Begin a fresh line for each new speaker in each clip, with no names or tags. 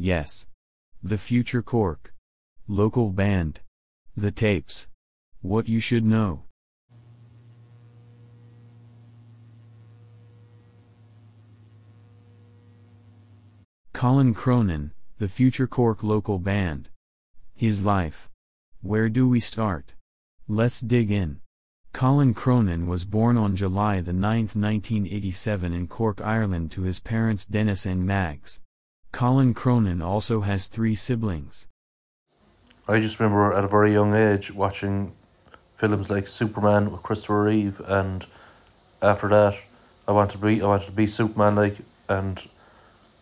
Yes. The future Cork. Local band. The Tapes. What you should know. Colin Cronin, the future Cork local band. His life. Where do we start? Let's dig in. Colin Cronin was born on July the 9th, 1987 in Cork, Ireland to his parents Dennis and Mags. Colin Cronin also has 3 siblings.
I just remember at a very young age watching films like Superman with Christopher Reeve, and after that I wanted to be Superman, like, and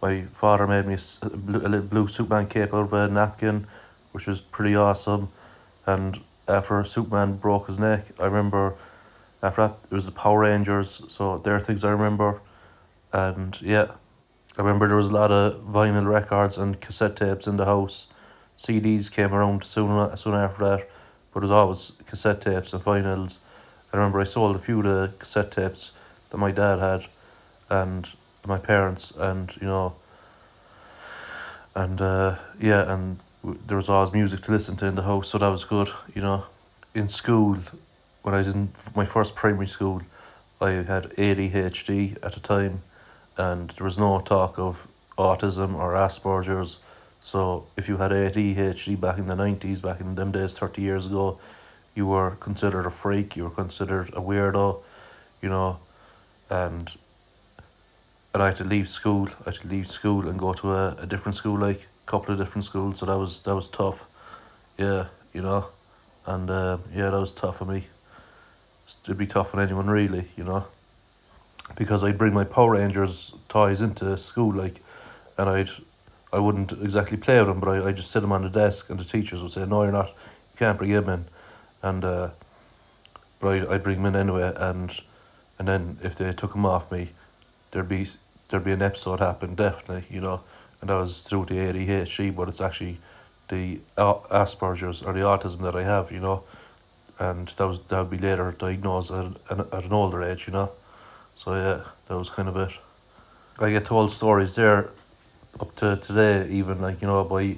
my father made me a little blue Superman cape out of a napkin, which was pretty awesome. And after Superman broke his neck, I remember after that it was the Power Rangers, so there are things I remember. And yeah, I remember there was a lot of vinyl records and cassette tapes in the house. CDs came around soon after that, but it was always cassette tapes and vinyls. I remember I sold a few of the cassette tapes that my dad had and my parents, and and there was always music to listen to in the house, so that was good. In school, when I was in my first primary school, I had ADHD at the time, and there was no talk of autism or Asperger's. So if you had ADHD back in the 90s, back in them days, 30 years ago, you were considered a freak, you were considered a weirdo, and I had to leave school. And go to a different school, like a couple of different schools. So that was tough. Yeah, and that was tough for me. It'd be tough on anyone, really, because I'd bring my Power Rangers toys into school, like, and I wouldn't exactly play with them, but I'd just sit them on the desk, and the teachers would say, "No, you're not. You can't bring him in," and but I'd bring them in anyway, and then if they took them off me, there'd be an episode happen, definitely, and that was through the ADHD, but it's actually the Asperger's or the autism that I have, and that would be later diagnosed at an older age, so yeah, that was kind of it. I get told stories there up to today, even, like, by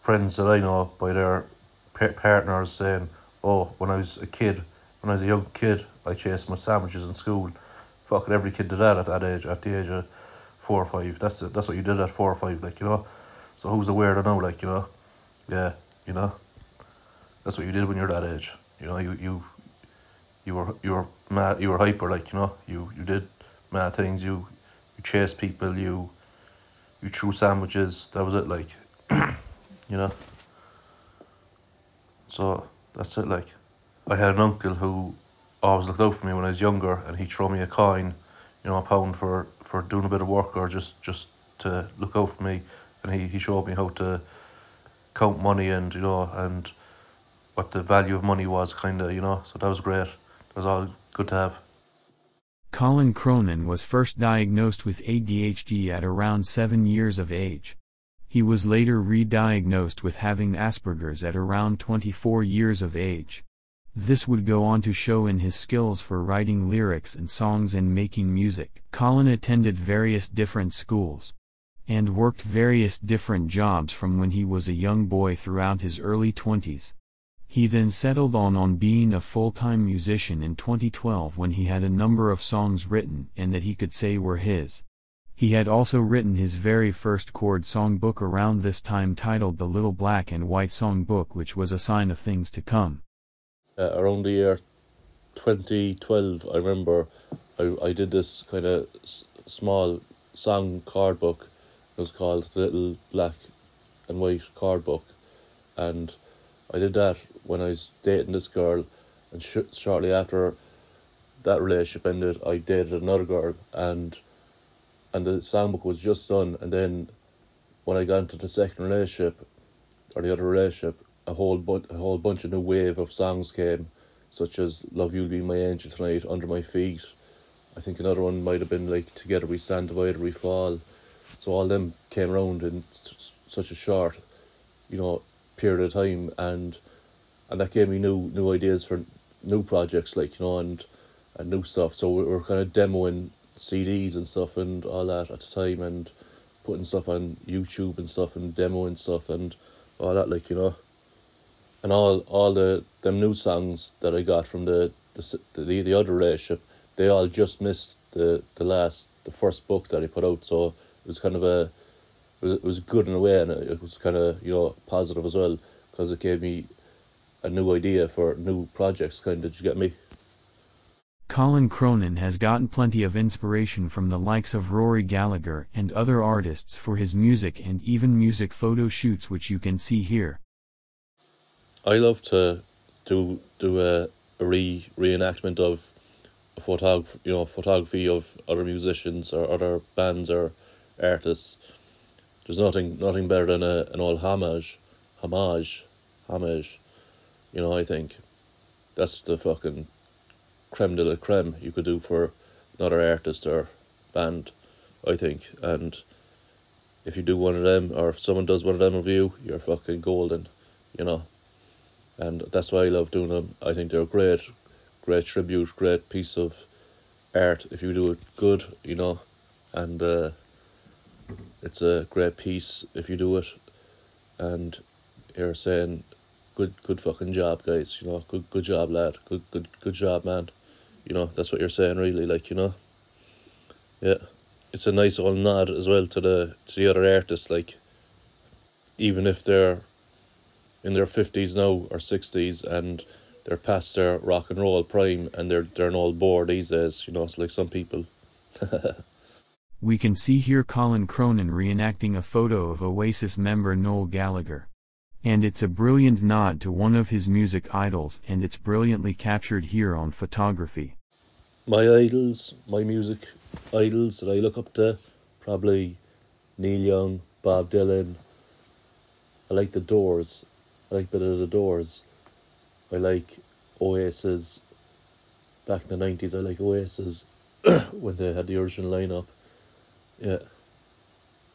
friends that I know, by their partners saying, "Oh, when I was a young kid, I chased my sandwiches in school." Fucking every kid did that at that age, at the age of 4 or 5. That's what you did at 4 or 5, like, So who's the weirdo now, like, Yeah, that's what you did when you're that age. You were mad, you were hyper, like, you did mad things, you chased people, you threw sandwiches, that was it, like, So that's it, like. I had an uncle who always looked out for me when I was younger, and he'd throw me a coin, a pound for doing a bit of work, or just to look out for me, and he showed me how to count money, and and what the value of money was, kind of, so that was great. That was all good to have.
Colin Cronin was first diagnosed with ADHD at around 7 years of age. He was later re-diagnosed with having Asperger's at around 24 years of age. This would go on to show in his skills for writing lyrics and songs and making music. Colin attended various different schools and worked various different jobs from when he was a young boy throughout his early 20s. He then settled on being a full-time musician in 2012 when he had a number of songs written and that he could say were his. He had also written his very first chord songbook around this time, titled The Little Black and White Songbook, which was a sign of things to come.
Around the year 2012, I remember I did this kind of small song chord book. It was called The Little Black and White Chord Book, and I did that when I was dating this girl, and shortly after that relationship ended, I dated another girl, and the songbook was just done. And then when I got into the second relationship, or the other relationship, a whole bunch of new wave of songs came, such as Love You'll Be My Angel Tonight, Under My Feet. I think another one might have been like Together We Stand, Divided We Fall. So all them came around in such a short, period of time, and that gave me new ideas for new projects, like, and new stuff. So we were kind of demoing CDs and stuff and all that at the time, and putting stuff on YouTube and stuff and demoing stuff and all that, like, you know. And all them new songs that I got from the other relationship, they all just missed the first book that I put out. So it was kind of it was good in a way, and it was kind of, you know, positive as well, because it gave me a new idea for new projects, kind of. Did you get me?
Colin Cronin has gotten plenty of inspiration from the likes of Rory Gallagher and other artists for his music and even music photo shoots, which you can see here.
I love to do a reenactment of photography of other musicians or other bands or artists. There's nothing better than an old homage. You know, I think that's the fucking creme de la creme you could do for another artist or band, I think. And if you do one of them, or if someone does one of them of you, you're fucking golden, you know. And that's why I love doing them. I think they're a great tribute, great piece of art if you do it good, you know. And it's a great piece if you do it. And you're saying, good fucking job, guys, you know. Good job, lad. Good job, man. You know, that's what you're saying, really, like, you know. Yeah, it's a nice old nod as well to the other artists, like, even if they're in their 50s now or 60s and they're past their rock and roll prime and they're an old bore these days, you know. It's like some people.
We can see here Colin Cronin reenacting a photo of Oasis member Noel Gallagher. And it's a brilliant nod to one of his music idols, and it's brilliantly captured here on photography.
My music idols that I look up to, probably Neil Young, Bob Dylan. I like the Doors. I like a bit of the Doors. I like Oasis. Back in the 90s, I like Oasis when they had the original lineup. Yeah.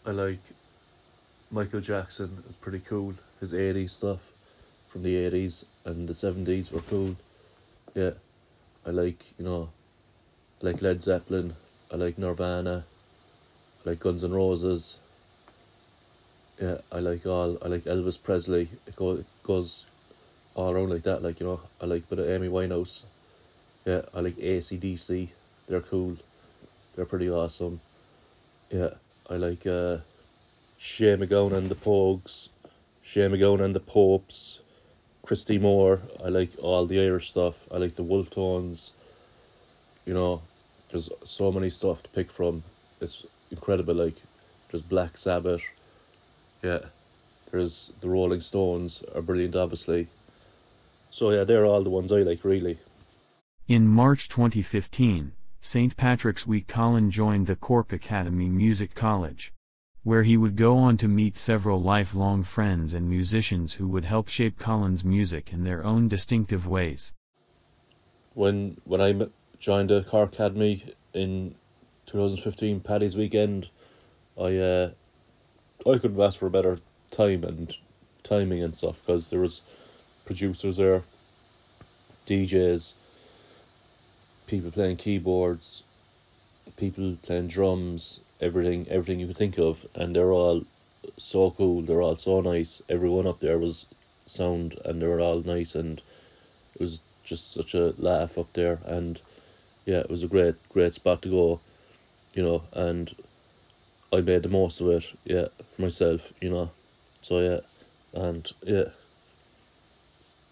I like Michael Jackson. It's pretty cool. His 80s stuff from the 80s and the 70s were cool. Yeah. I like, you know, I like Led Zeppelin. I like Nirvana. I like Guns N' Roses. Yeah, I like Elvis Presley. It goes all around like that, like, you know. I like a bit of Amy Winehouse. Yeah, I like AC/DC. They're cool. They're pretty awesome. Yeah, I like Shane MacGowan and the Pogues, Shane MacGowan and the Popes, Christy Moore. I like all the Irish stuff. I like the Wolf Tones. You know, there's so many stuff to pick from. It's incredible. Like, there's Black Sabbath. Yeah, there's the Rolling Stones are brilliant, obviously. So yeah, they're all the ones I like, really.
In March 2015, St. Patrick's Week, Colin joined the Cork Academy Music College, where he would go on to meet several lifelong friends and musicians who would help shape Colin's music in their own distinctive ways.
When I joined the Cork Academy in 2015, Paddy's weekend, I couldn't ask for a better time and timing and stuff, because there was producers there, DJs, people playing keyboards, people playing drums, everything you could think of, and they're all so cool, they're all so nice. Everyone up there was sound, and they were all nice, and it was just such a laugh up there. And yeah, it was a great spot to go, you know, and I made the most of it, yeah, for myself, you know. So yeah, and yeah,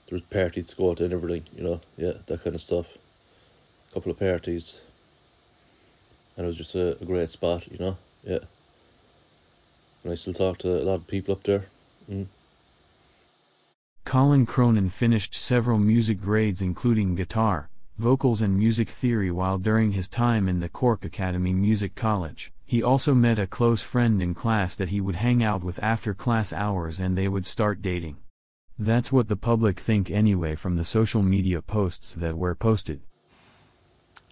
there was parties to go to and everything, you know, yeah, that kind of stuff. Couple of parties, and it was just a great spot, you know, yeah. And I still talk to a lot of people up there.
Colin Cronin finished several music grades including guitar, vocals and music theory while during his time in the Cork Academy Music College. He also met a close friend in class that he would hang out with after class hours, and they would start dating. That's what the public think anyway from the social media posts that were posted.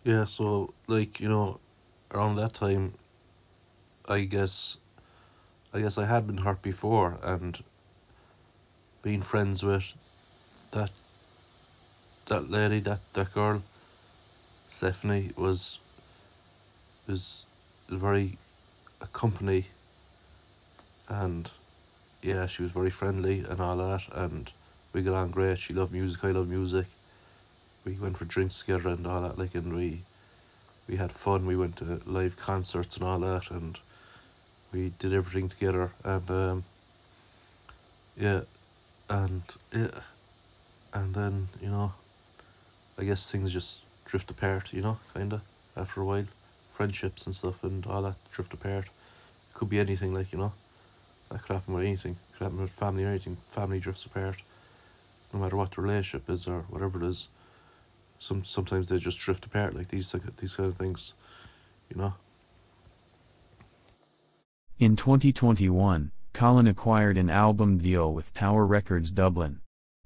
Yeah, so, like, you know, around that time, I guess I had been hurt before, and being friends with that lady, that girl, Stephanie, was very a company and yeah, she was very friendly and all that, and we got on great. She loved music, I loved music. We went for drinks together and all that, like, and we had fun. We went to live concerts and all that, and we did everything together. And yeah, and yeah, and then I guess things just drift apart. Kinda after a while, friendships and stuff and all that drift apart. It could be anything, like, that could happen with anything. It could happen with family or anything. Family drifts apart, no matter what the relationship is or whatever it is. Sometimes they just drift apart, like these kind of things, you know.
In 2021, Colin acquired an album deal with Tower Records Dublin.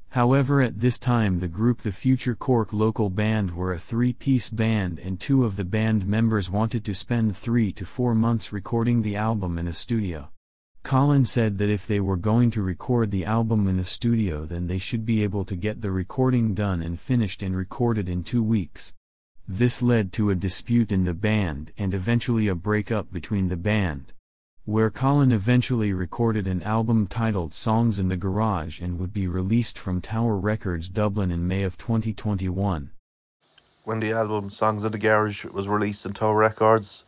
However, at this time the group The Future Cork local band were a three-piece band, and two of the band members wanted to spend 3 to 4 months recording the album in a studio. Colin said that if they were going to record the album in a studio, then they should be able to get the recording done and finished and recorded in 2 weeks. This led to a dispute in the band and eventually a breakup between the band, where Colin eventually recorded an album titled Songs in the Garage and would be released from Tower Records Dublin in May of 2021.
When the album Songs in the Garage was released in Tower Records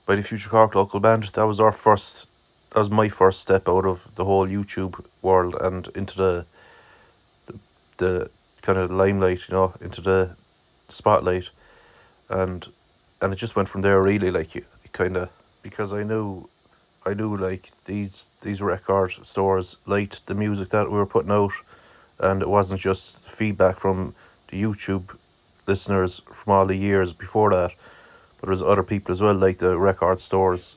by the Future Cork local band, that was my first step out of the whole YouTube world and into the kind of limelight, into the spotlight, and it just went from there, really, like, kind of, because I knew like these record stores liked the music that we were putting out, and it wasn't just feedback from the YouTube listeners from all the years before that, but there was other people as well, like the record stores,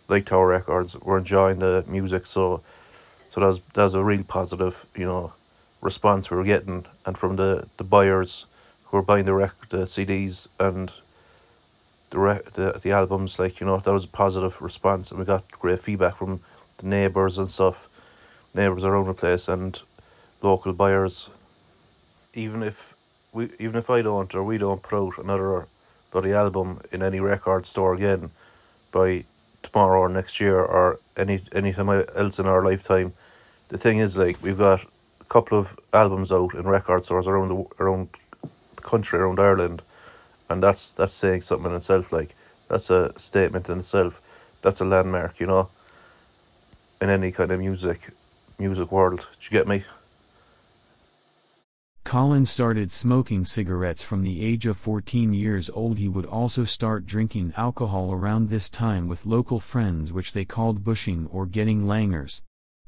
like Tower Records, were enjoying the music. So that was a real positive, response we were getting, and from the buyers who were buying the CDs and the albums, like, that was a positive response, and we got great feedback from the neighbours and stuff, neighbours around the place and local buyers. Even if I don't, or we don't put out another bloody album in any record store again by tomorrow or next year or any time else in our lifetime, the thing is, like, we've got a couple of albums out in record stores around the country, around Ireland, and that's saying something in itself. Like, that's a statement in itself. That's a landmark, in any kind of music world. Do you get me?
Colin started smoking cigarettes from the age of 14 years old. He would also start drinking alcohol around this time with local friends, which they called bushing or getting langers.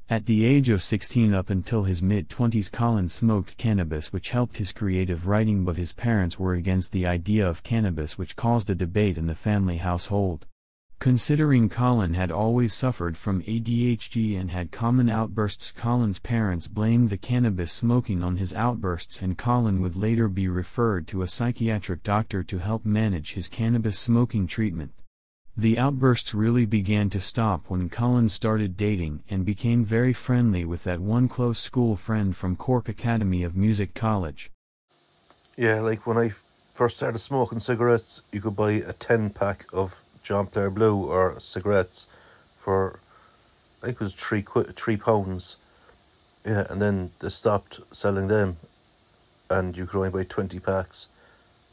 At the age of 16 up until his mid-20s, Colin smoked cannabis, which helped his creative writing, but his parents were against the idea of cannabis, which caused a debate in the family household. Considering Colin had always suffered from ADHD and had common outbursts, Colin's parents blamed the cannabis smoking on his outbursts, and Colin would later be referred to a psychiatric doctor to help manage his cannabis smoking treatment. The outbursts really began to stop when Colin started dating and became very friendly with that one close school friend from Cork Academy of Music College.
Yeah, like, when I first started smoking cigarettes, you could buy a 10-pack of John Player Blue or cigarettes for, I think it was £3. Yeah, and then they stopped selling them, and you could only buy 20 packs.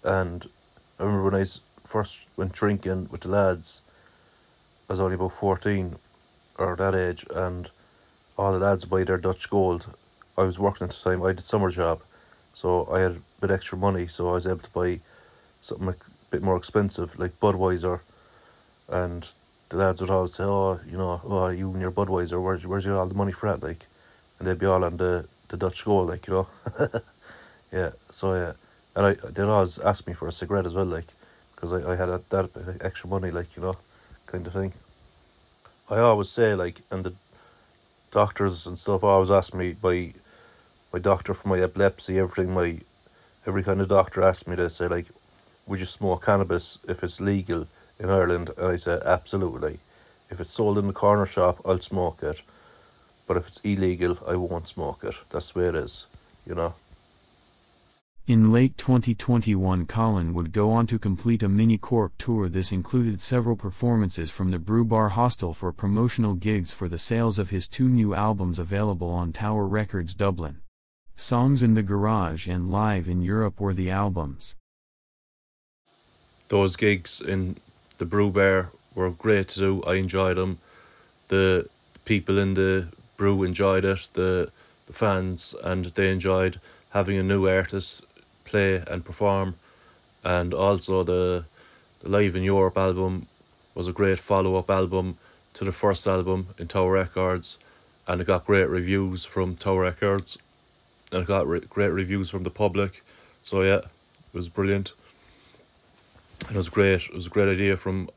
And I remember when I first went drinking with the lads, I was only about 14 or that age, and all the lads buy their Dutch Gold. I was working at the time. I did summer job, so I had a bit extra money, so I was able to buy something a bit more expensive, like Budweiser. And the lads would always say, oh, you and your Budweiser, where's your all the money for that, like? And they'd be all on the Dutch Gold, like, yeah, so yeah. And they'd always ask me for a cigarette as well, like, because I had that extra money, like, kind of thing. I always say, like, and the doctors and stuff always ask me, my doctor for my epilepsy, everything, every kind of doctor asked me to say, like, would you smoke cannabis if it's legal in Ireland? And I said, absolutely. If it's sold in the corner shop, I'll smoke it. But if it's illegal, I won't smoke it. That's the way it is,
In late 2021, Colin would go on to complete a mini Cork tour. This included several performances from the Brew Bar Hostel for promotional gigs for the sales of his 2 new albums available on Tower Records Dublin. Songs in the Garage and Live in Europe were the albums.
Those gigs in the Brew Bar were great to do. I enjoyed them. The people in the brew enjoyed it, the fans, and they enjoyed having a new artist play and perform. And also the Live in Europe album was a great follow-up album to the first album in Tower Records, and it got great reviews from Tower Records, and it got great reviews from the public. So yeah, it was brilliant. And it was great. It was a great idea from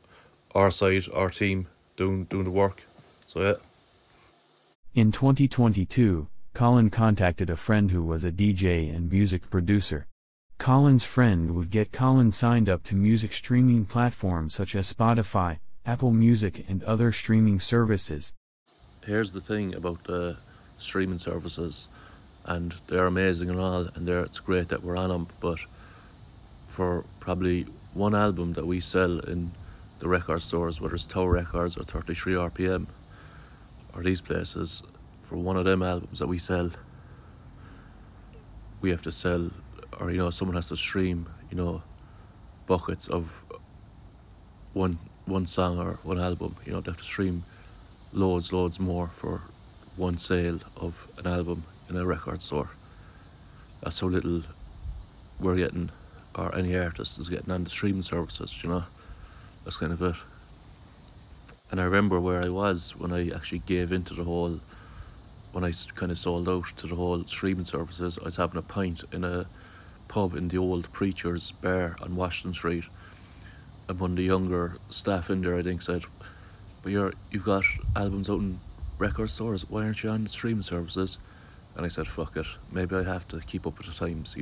our side, our team, doing the work. So yeah.
In 2022, Colin contacted a friend who was a DJ and music producer. Colin's friend would get Colin signed up to music streaming platforms such as Spotify, Apple Music, and other streaming services.
Here's the thing about the streaming services, and they're amazing and all, and it's great that we're on them, but for probably one album that we sell in the record stores, whether it's Tower Records or 33 RPM or these places, for one of them albums that we sell, we have to sell, or someone has to stream, buckets of one song or one album. They have to stream loads more for one sale of an album in a record store. That's how little we're getting, or any artist is getting on the streaming services. That's kind of it. And I remember where I was when I actually gave into the whole, when I kind of sold out to the whole streaming services. I was having a pint in a pub in the old Preacher's Bar on Washington Street, and one of the younger staff in there, I think, said, "But you've got albums out in record stores, why aren't you on the streaming services?" And I said, "Fuck it, maybe I have to keep up with the times,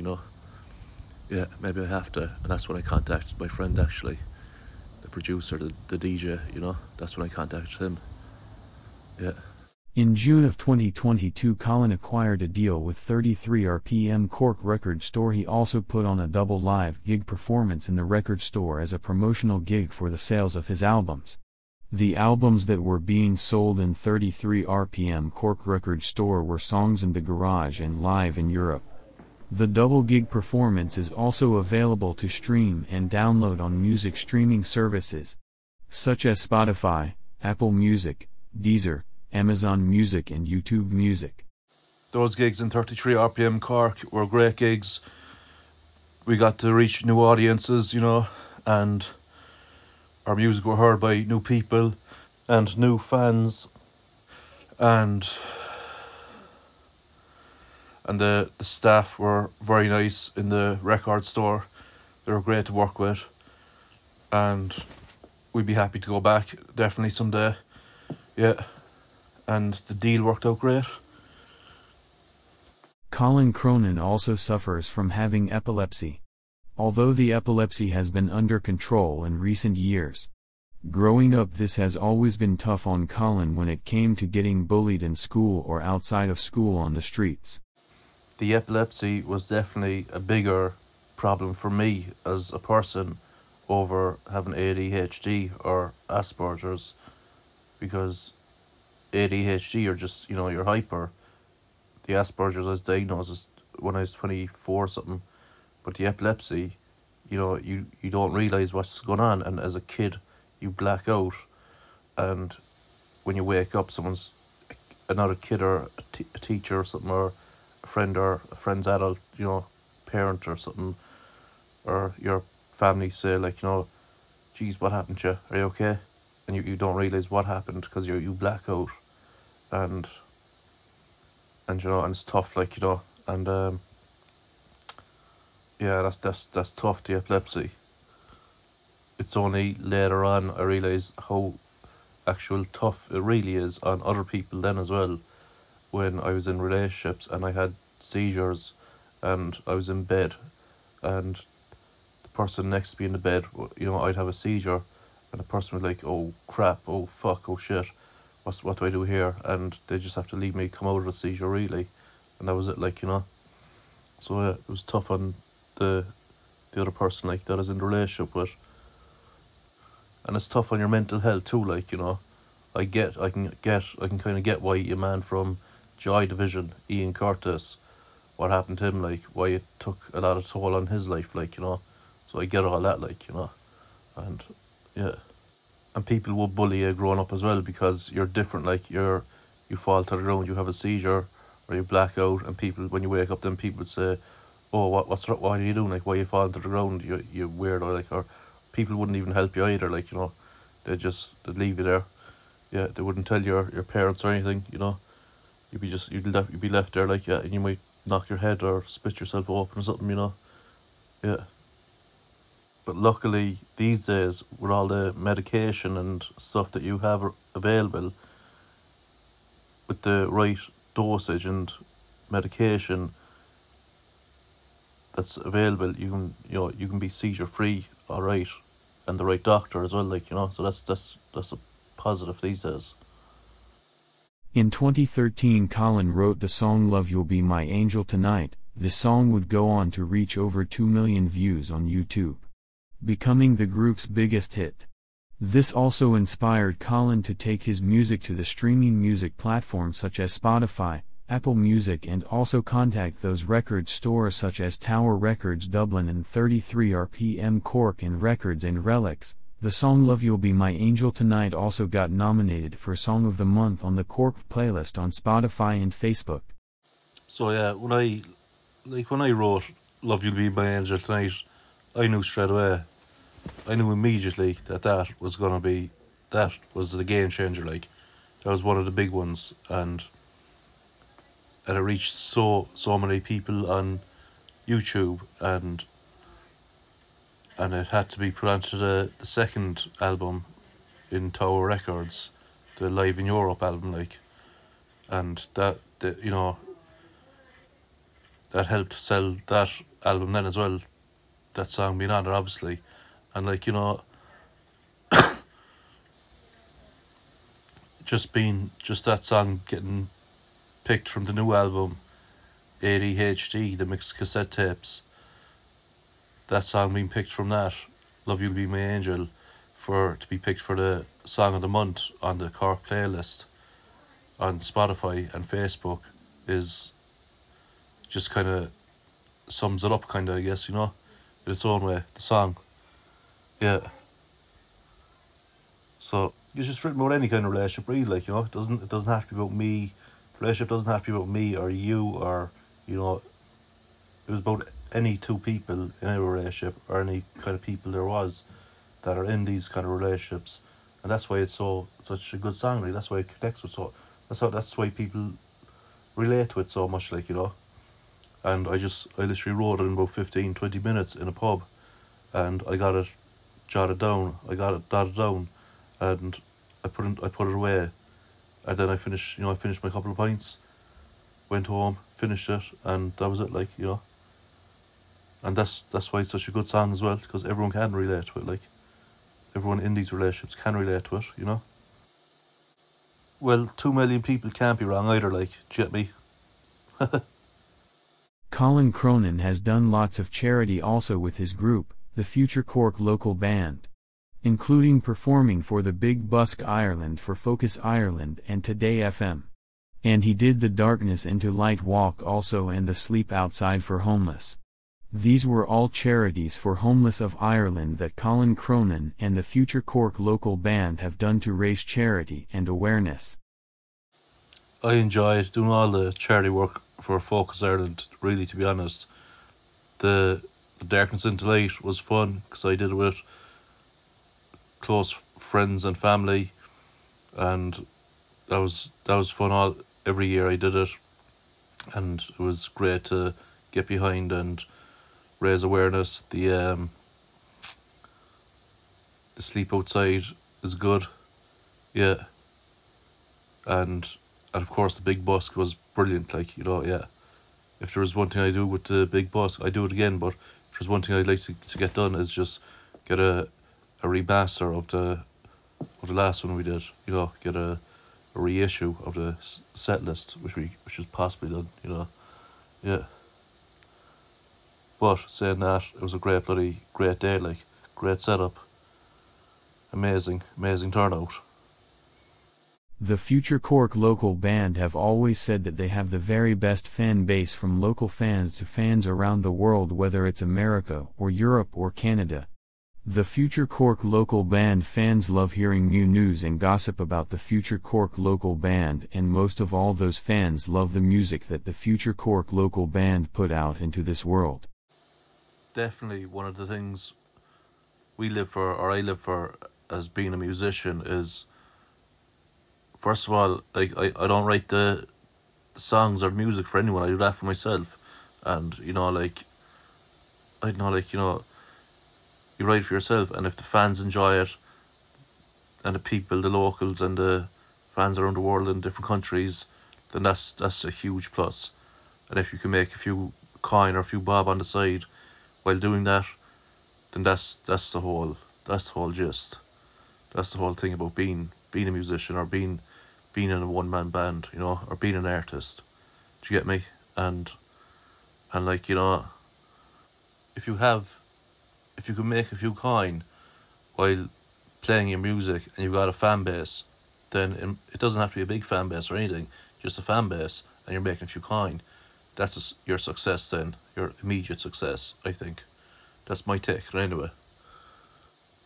Yeah, maybe I have to." And that's when I contacted my friend, actually, the producer, the DJ, that's when I contacted him. Yeah.
In June of 2022, Colin acquired a deal with 33 RPM Cork record store. He also put on a double live gig performance in the record store as a promotional gig for the sales of his albums. The albums that were being sold in 33 RPM Cork record store were Songs in the Garage and Live in Europe. The double gig performance is also available to stream and download on music streaming services such as Spotify, Apple Music, Deezer, Amazon Music, and YouTube Music.
Those gigs in 33 RPM Cork were great gigs. We got to reach new audiences, and our music were heard by new people and new fans, and the staff were very nice in the record store. They were great to work with, and we'd be happy to go back definitely someday. Yeah, and the deal worked out great.
Colin Cronin also suffers from having epilepsy. Although the epilepsy has been under control in recent years, growing up this has always been tough on Colin when it came to getting bullied in school or outside of school on the streets.
The epilepsy was definitely a bigger problem for me as a person over having ADHD or Asperger's, because ADHD, you're just, you're hyper. The Asperger's I was diagnosed when I was 24 something, but the epilepsy, you don't realise what's going on, and as a kid you black out, and when you wake up another kid or a teacher or something, or a friend's adult, parent or something, or your family say "Geez, what happened to you? Are you okay?" And you don't realise what happened because you black out, and and it's tough, and yeah, that's tough, the epilepsy. It's only later on I realise how actual tough it really is on other people then as well, when I was in relationships and I had seizures and I was in bed and the person next to me in the bed, I'd have a seizure and the person would "Oh crap, oh fuck, oh shit, what do I do here?" And they just have to leave me come out of the seizure, really, and that was it, So it was tough on the other person like that is in the relationship with. And it's tough on your mental health too, like, you know. I can kind of get why a man from Joy Division, Ian Curtis, what happened to him, like, why it took a lot of toll on his life, like, you know. So I get all that, like, you know. And yeah. And people will bully you growing up as well because you're different, like, you fall to the ground, you have a seizure, or you black out, and people, when you wake up, then people would say, oh, what are you doing, like, why are you falling to the ground, you weirdo, like, or people wouldn't even help you either, like, you know. They'd leave you there. Yeah, they wouldn't tell your parents or anything, you know. You'd be left there, like, yeah, and you might knock your head or split yourself open or something, you know. Yeah. But luckily, these days, with all the medication and stuff that you have available, with the right dosage and medication that's available, you can be seizure free, all right, and the right doctor as well, like, you know. So that's a positive these days.
In 2013, Colin wrote the song Love You'll Be My Angel Tonight. The song would go on to reach over 2 million views on YouTube, becoming the group's biggest hit. This also inspired Colin to take his music to the streaming music platforms such as Spotify, Apple Music, and also contact those record stores such as Tower Records Dublin and 33 RPM Cork and Records and Relics. The song Love You'll Be My Angel Tonight also got nominated for Song of the Month on the Cork playlist on Spotify and Facebook.
So yeah, when I wrote Love You'll Be My Angel Tonight, I knew straight away, I knew immediately that was the game changer, like, that was one of the big ones, and it reached so many people on YouTube, and it had to be put onto the second album in Tower Records, the Live in Europe album, like, and that helped sell that album then as well, that song being on there, obviously. And, like, you know, just that song getting picked from the new album, ADHD, the mixed cassette tapes, that song being picked from that, Love You'll Be My Angel, to be picked for the Song of the Month on the Cork playlist on Spotify and Facebook, is just kind of sums it up, kind of, I guess, you know, in its own way, the song. Yeah. So it's just written about any kind of relationship, really, like, you know. It doesn't have to be about me. The relationship doesn't have to be about me or you, or, you know, it was about any two people in a relationship, or any kind of people there was that are in these kind of relationships, and that's why it's such a good song, really. That's why it connects with that's why people relate to it so much, like, you know. And I literally wrote it in about 15-20 minutes in a pub, and I got it jotted down, I got it dotted down, and I put it away, and then I finished my couple of pints, went home, finished it, and that was it, like, you know. And that's why it's such a good song as well, because everyone can relate to it, like, everyone in these relationships can relate to it, you know. Well, 2 million people can't be wrong either, like, do you get me?
Colin Cronin has done lots of charity also with his group, the Future Cork local band, including performing for the Big Busk Ireland for Focus Ireland and Today FM. And he did the Darkness into Light walk also, and the Sleep Outside for Homeless. These were all charities for homeless of Ireland that Colin Cronin and the Future Cork local band have done to raise charity and awareness.
I enjoyed doing all the charity work for Focus Ireland, really, to be honest. The Darkness into Light was fun, because I did it with close friends and family, and that was fun. Every year I did it, and it was great to get behind and raise awareness. The Sleep Outside is good, yeah, and of course the Big Busk was brilliant, like, you know, yeah. If there was one thing I do with the Big Busk, I do it again, but if there's one thing I'd like to get done, is just get a remaster of the last one we did, you know, get a reissue of the set list, which is possibly done, you know, yeah. But saying that, it was a great day, like, great setup, amazing turnout.
The Future Cork local band have always said that they have the very best fan base, from local fans to fans around the world, whether it's America or Europe or Canada. The Future Cork local band fans love hearing new news and gossip about the Future Cork local band, and most of all, those fans love the music that the Future Cork local band put out into this world.
Definitely one of the things we live for, or I live for, as being a musician is, first of all, like, I don't write the songs or music for anyone. I do that for myself. And, you know, like, I don't know, like, you know, you write for yourself, and if the fans enjoy it, and the people, the locals, and the fans around the world in different countries, then that's a huge plus. And if you can make a few coin or a few bob on the side while doing that, then that's the whole gist. That's the whole thing about being a musician, or being in a one-man band, you know, or being an artist. Do you get me? And like, you know, if you can make a few coin while playing your music and you've got a fan base, then it doesn't have to be a big fan base or anything, just a fan base, and you're making a few coin. That's your success then, your immediate success, I think. That's my take, anyway.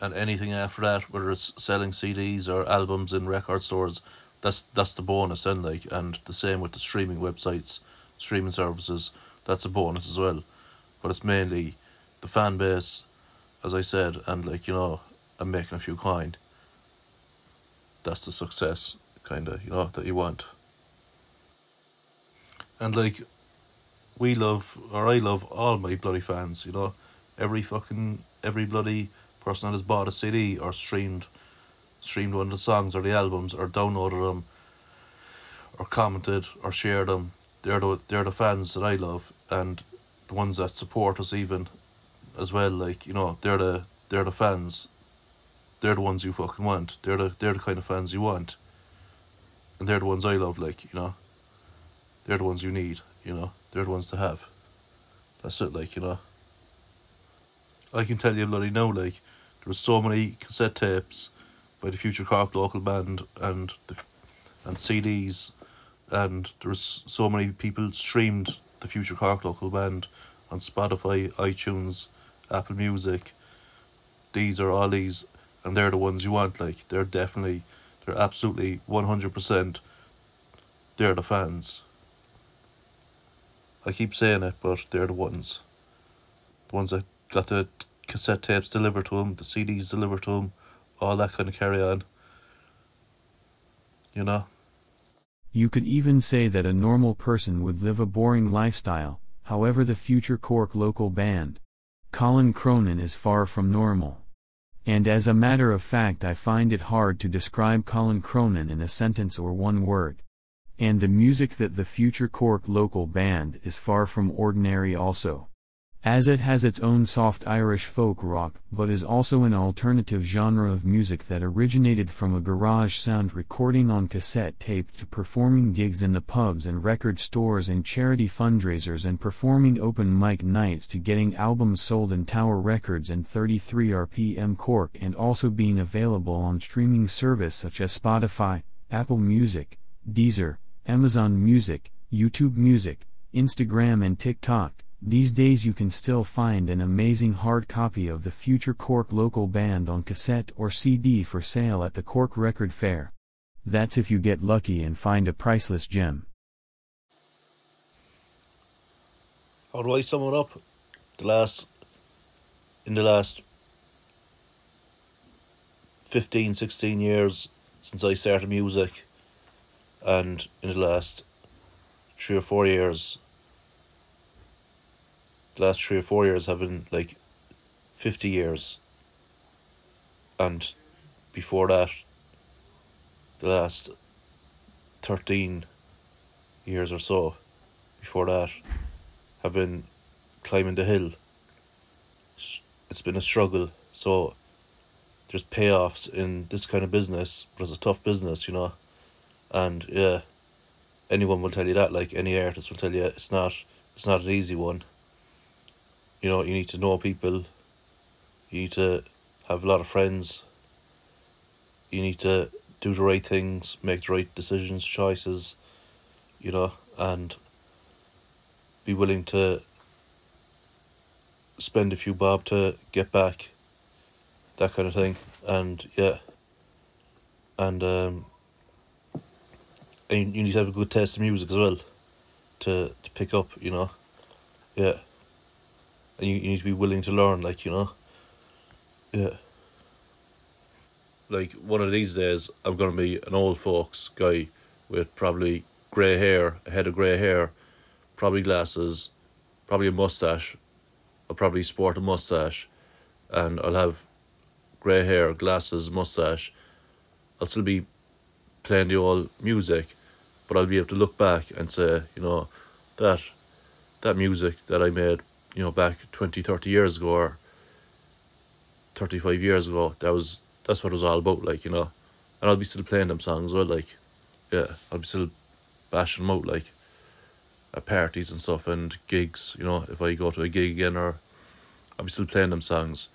And anything after that, whether it's selling CDs or albums in record stores, that's the bonus then, like. And the same with the streaming websites, streaming services, that's a bonus as well. But it's mainly the fan base, as I said, and, like, you know, I'm making a few coin. That's the success, kinda, you know, that you want. And, like, I love all my bloody fans, you know. Every bloody person that has bought a CD or streamed one of the songs or the albums, or downloaded them, or commented or shared them, they're the fans that I love, and the ones that support us even as well, like, you know, they're the fans. They're the ones you fucking want. They're the kind of fans you want. And they're the ones I love, like, you know. They're the ones you need, you know. They're the ones to have. That's it, like, you know. I can tell you bloody now, like, there was so many cassette tapes by the Future Cork local band, and CDs, and there was so many people streamed the Future Cork local band on Spotify, iTunes, Apple Music, all these, and they're the ones you want, like, they're absolutely 100%, they're the fans. I keep saying it, but they're the ones that got the cassette tapes delivered to them, the CDs delivered to them, all that kind of carry on, you know.
You could even say that a normal person would live a boring lifestyle. However, the Future Cork local band, Colin Cronin, is far from normal. And as a matter of fact, I find it hard to describe Colin Cronin in a sentence or one word. And the music that the Future Cork local band is far from ordinary also, as it has its own soft Irish folk rock, but is also an alternative genre of music that originated from a garage sound recording on cassette tape to performing gigs in the pubs and record stores and charity fundraisers and performing open mic nights to getting albums sold in Tower Records and 33 RPM Cork, and also being available on streaming service such as Spotify, Apple Music, Deezer, Amazon Music, YouTube Music, Instagram and TikTok. These days you can still find an amazing hard copy of the Future Cork local band on cassette or CD for sale at the Cork Record Fair. That's if you get lucky and find a priceless gem.
How do I sum it up? In the last 15, 16 years since I started music, and in the last 3 or 4 years, the last 3 or 4 years have been like 50 years, and before that, the last 13 years or so before that have been climbing the hill. It's been a struggle, so there's payoffs in this kind of business, but it's a tough business, you know. And yeah, anyone will tell you that, like any artist will tell you, it's not an easy one. You know, you need to know people. You need to have a lot of friends. You need to do the right things, make the right decisions, choices, you know, and be willing to spend a few bob to get back, that kind of thing. And yeah, and you need to have a good taste in music as well to pick up, you know. Yeah. And you need to be willing to learn, like, you know. Yeah. Like, one of these days, I'm going to be an old folks guy with probably grey hair, a head of grey hair, probably glasses, probably a moustache. I'll probably sport a moustache, and I'll have grey hair, glasses, moustache. I'll still be playing the old music, but I'll be able to look back and say, you know, that music that I made, you know, back 20, 30 years ago, or 35 years ago, that's what it was all about, like, you know. And I'll be still playing them songs, well, like, yeah, I'll be still bashing them out, like, at parties and stuff and gigs, you know. If I go to a gig again, or I'll be still playing them songs,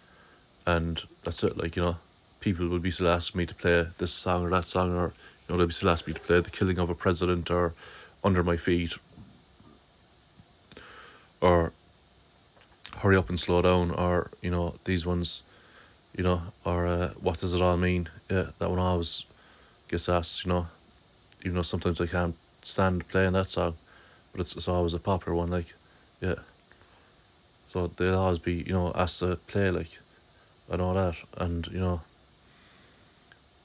and that's it, like, you know. People will be still asking me to play this song or that song, or, you know, they'll be still asking me to play The Killing of a President, or Under My Feet, or Hurry Up and Slow Down, or, you know, these ones, you know, or What Does It All Mean? Yeah, that one always gets asked, you know, even though sometimes I can't stand playing that song, but it's always a popular one, like, yeah. So they'll always be, you know, asked to play, like, and all that, and, you know,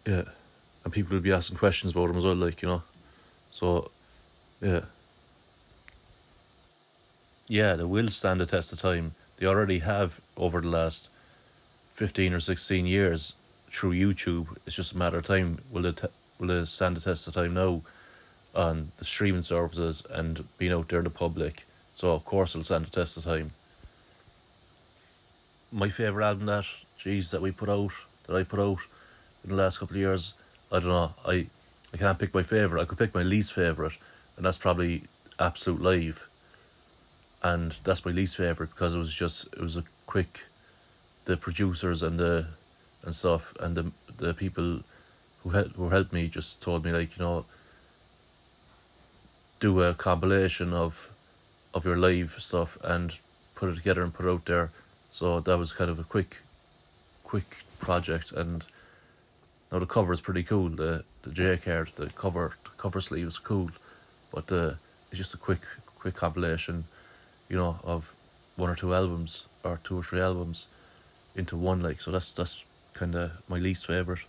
yeah, and people will be asking questions about them as well, like, you know, so, yeah. Yeah, they will stand the test of time. They already have over the last 15 or 16 years through YouTube. It's just a matter of time. Will they stand the test of time now on the streaming services and being out there in the public? So of course it'll stand the test of time. My favourite album that I put out in the last couple of years, I don't know, I can't pick my favourite. I could pick my least favourite, and that's probably Absolute Live. And that's my least favourite because it was a quick, the producers and stuff, and the people who helped me just told me, like, you know, do a compilation of your live stuff and put it together and put it out there. So that was kind of a quick project, and now the cover is pretty cool. The J card, the cover sleeve is cool, but it's just a quick compilation, you know, of one or two albums, or 2 or 3 albums into one, like. So that's kind of my least favourite,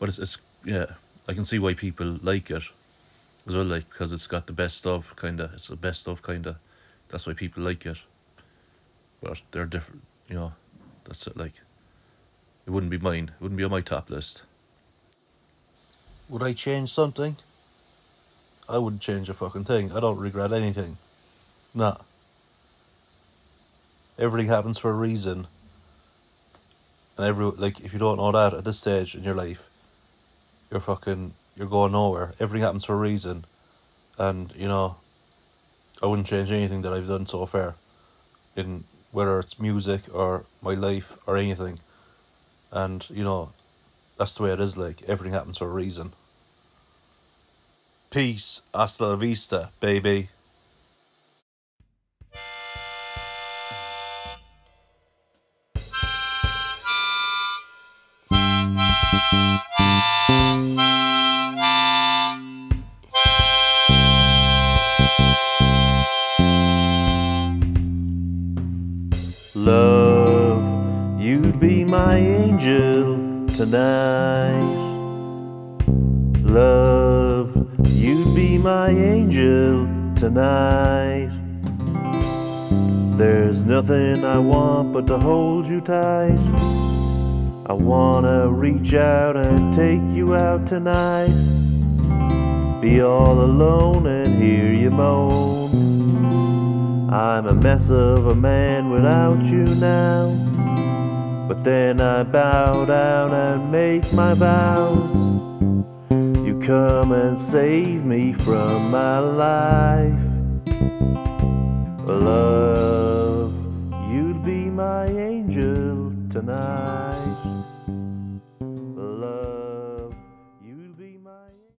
but it's yeah, I can see why people like it as well, like, because it's got the best of, it's the best of, that's why people like it. But they're different, you know, that's it, like, it wouldn't be mine, it wouldn't be on my top list. Would I change something? I wouldn't change a fucking thing. I don't regret anything. Nah. Everything happens for a reason. And like, if you don't know that at this stage in your life, you're going nowhere. Everything happens for a reason. And, you know, I wouldn't change anything that I've done so far, in whether it's music or my life or anything. And, you know, that's the way it is, like, everything happens for a reason. Peace. Hasta la vista, baby. Love, you'd be my angel tonight. Love, you'd be my angel tonight. There's nothing I want but to hold you tight. I wanna reach out and take you out tonight. Be all alone and hear you moan. I'm a mess of a man without you now. But then I bow down and make my vows. You come and save me from my life. Love, my angel tonight.